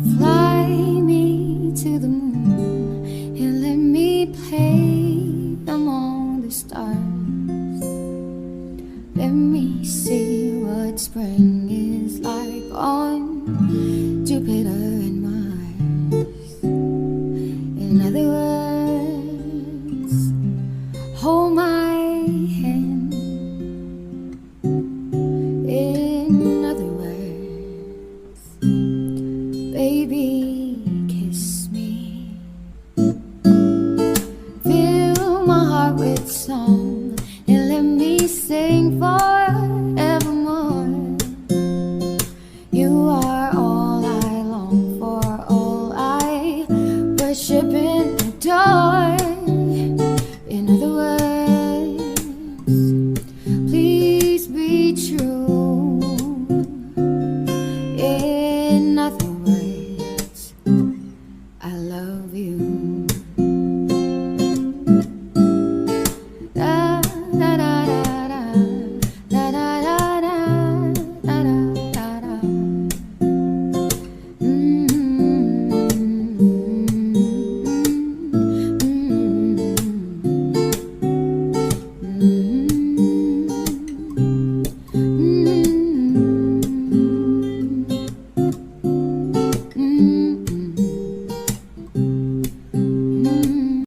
Fly me to the moon and let me play among the stars. Let me see what spring is like on Jupiter and Mars. In other words, hold my hand. In other words, baby,